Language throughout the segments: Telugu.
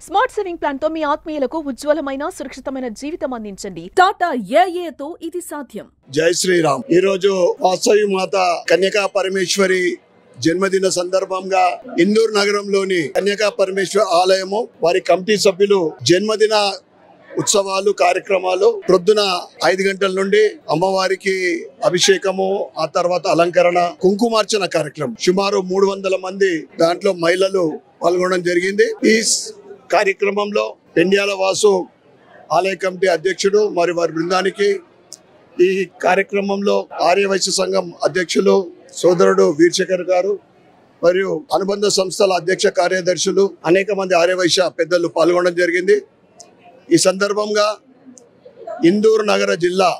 స్మార్ట్ సేవింగ్ ప్లాన్ తో మీ ఆత్మీయులకు ఉజ్వలమైన సురక్షితమైన జీవితం అందించండి. టాటా ఏఏతో ఇది సాధ్యం. జై శ్రీరామ్. ఈ రోజు వాసవి మాత కన్యకా పరమేశ్వరి జన్మదిన సందర్భంగా ఇందూర్ నగరంలోని కన్యకా పరమేశ్వరి ఆలయము వారి కమిటీ సభ్యులు జన్మదిన ఉత్సవాలు కార్యక్రమాలు ప్రొద్దున 5 గంటల నుండి అమ్మవారికి అభిషేకము, ఆ తర్వాత అలంకరణ, కుంకుమార్చన కార్యక్రమం సుమారు 300 మంది దాంట్లో మహిళలు పాల్గొనడం జరిగింది. ఈ కార్యక్రమంలో పెండ్యాల వాసు ఆలయ కమిటీ అధ్యక్షుడు మరియు వారి బృందానికి, ఈ కార్యక్రమంలో ఆర్యవైశ్య సంఘం అధ్యక్షులు సోదరుడు వీర్శేఖర్ గారు మరియు అనుబంధ సంస్థల అధ్యక్ష కార్యదర్శులు అనేక మంది ఆర్యవైశ్య పెద్దలు పాల్గొనడం జరిగింది. ఈ సందర్భంగా ఇందూర్ నగర జిల్లా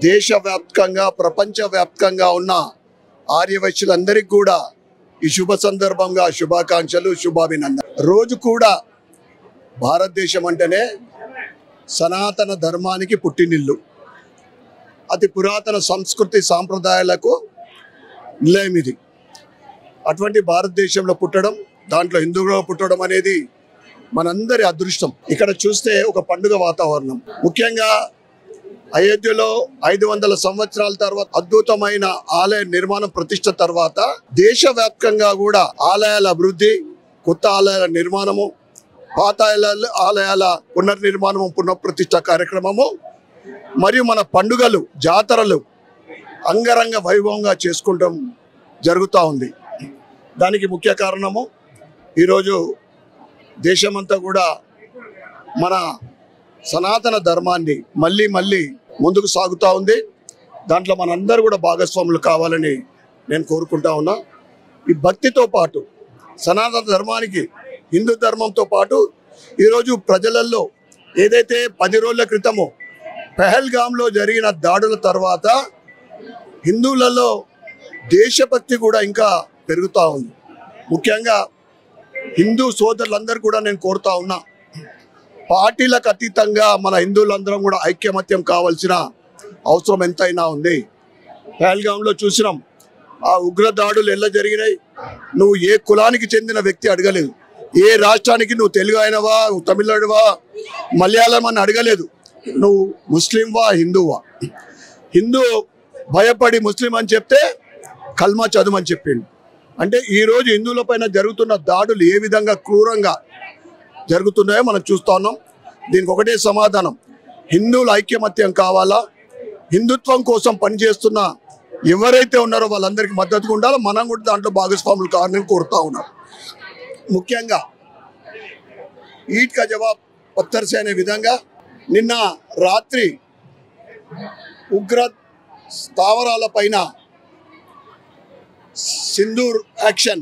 దేశవ్యాప్తంగా ప్రపంచవ్యాప్తంగా ఉన్న ఆర్యవైశ్యులందరికీ కూడా ఈ శుభ సందర్భంగా శుభాకాంక్షలు, శుభాభినందనలు. రోజు కూడా భారతదేశం అంటేనే సనాతన ధర్మానికి పుట్టినిల్లు, అతి పురాతన సంస్కృతి సాంప్రదాయాలకు నిలయం ఇది. అటువంటి భారతదేశంలో పుట్టడం, దాంట్లో హిందువుగా పుట్టడం అనేది మనందరి అదృష్టం. ఇక్కడ చూస్తే ఒక పండుగ వాతావరణం. ముఖ్యంగా అయోధ్యలో 500 సంవత్సరాల తర్వాత అద్భుతమైన ఆలయ నిర్మాణం ప్రతిష్ట తర్వాత దేశవ్యాప్తంగా కూడా ఆలయాల అభివృద్ధి, కొత్త ఆలయాల నిర్మాణము, పాత ఆలయాల పునర్నిర్మాణము, పునఃప్రతిష్ఠ కార్యక్రమము మరియు మన పండుగలు, జాతరలు అంగరంగ వైభవంగా చేసుకుంటాం జరుగుతూ ఉంది. దానికి ముఖ్య కారణము ఈరోజు దేశమంతా కూడా మన సనాతన ధర్మాన్ని మళ్ళీ ముందుకు సాగుతూ ఉంది. దాంట్లో మనందరూ కూడా భాగస్వాములు కావాలని నేను కోరుకుంటా ఉన్నా. ఈ భక్తితో పాటు సనాతన ధర్మానికి, హిందూ ధర్మంతో పాటు ఈరోజు ప్రజలలో ఏదైతే 10 రోజుల క్రితము పెహల్గాంలో జరిగిన దాడుల తర్వాత హిందువులలో దేశభక్తి కూడా ఇంకా పెరుగుతూ ఉంది. ముఖ్యంగా హిందూ సోదరులందరూ కూడా నేను కోరుతా ఉన్నా, పార్టీలకు అతీతంగా మన హిందువులందరం కూడా ఐక్యమత్యం కావాల్సిన అవసరం ఎంతైనా ఉంది. పెహల్గాంలో చూసినాం ఆ ఉగ్రదాడులు ఎలా జరిగినాయి. నువ్వు ఏ కులానికి చెందిన వ్యక్తి అడగలేదు, ఏ రాష్ట్రానికి నువ్వు తెలుగు అయినవా, తమిళనాడువా, మలయాళం అని అడగలేదు, నువ్వు ముస్లింవా హిందువా. హిందూ భయపడి ముస్లిం అని చెప్తే కల్మా చదువుమని చెప్పిండు. అంటే ఈరోజు హిందువుల పైన జరుగుతున్న దాడులు ఏ విధంగా క్రూరంగా జరుగుతున్నాయో మనం చూస్తూ ఉన్నాం. దీనికి ఒకటే సమాధానం, హిందువుల ఐక్యమత్యం కావాలా. హిందుత్వం కోసం పనిచేస్తున్న ఎవరైతే ఉన్నారో వాళ్ళందరికీ మద్దతుగా ఉండాలో, మనం కూడా దాంట్లో భాగస్వాములు కావాలని కోరుతూ ఉన్నాం. ముఖ్యంగా ఈట్ కా జవాబ్ పత్తర్ సే అనే విధంగా నిన్న రాత్రి ఉగ్ర స్థావరాల పైన సింధూర్ యాక్షన్,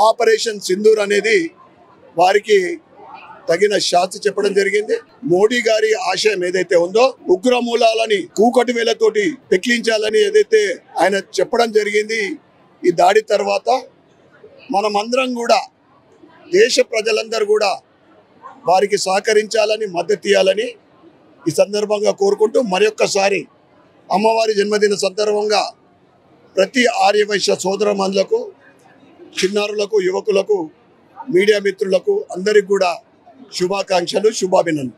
ఆపరేషన్ సింధూర్ అనేది వారికి తగిన శాస్తి చెప్పడం జరిగింది. మోడీ గారి ఆశయం ఏదైతే ఉందో ఉగ్రమూలాలని కూకటి వేలతోటి పెక్కించాలని ఏదైతే ఆయన చెప్పడం జరిగింది, ఈ దాడి తర్వాత మనమందరం కూడా దేశ ప్రజలందరూ కూడా వారికి సహకరించాలని, మద్దతు ఇవ్వాలని ఈ సందర్భంగా కోరుకుంటూ మరొక్కసారి అమ్మవారి జన్మదిన సందర్భంగా ప్రతి ఆర్యవైశ్య సోదరమణులకు, చిన్నారులకు, యువకులకు, మీడియా మిత్రులకు అందరికి కూడా శుభాకాంక్షలు, శుభాభినందనలు.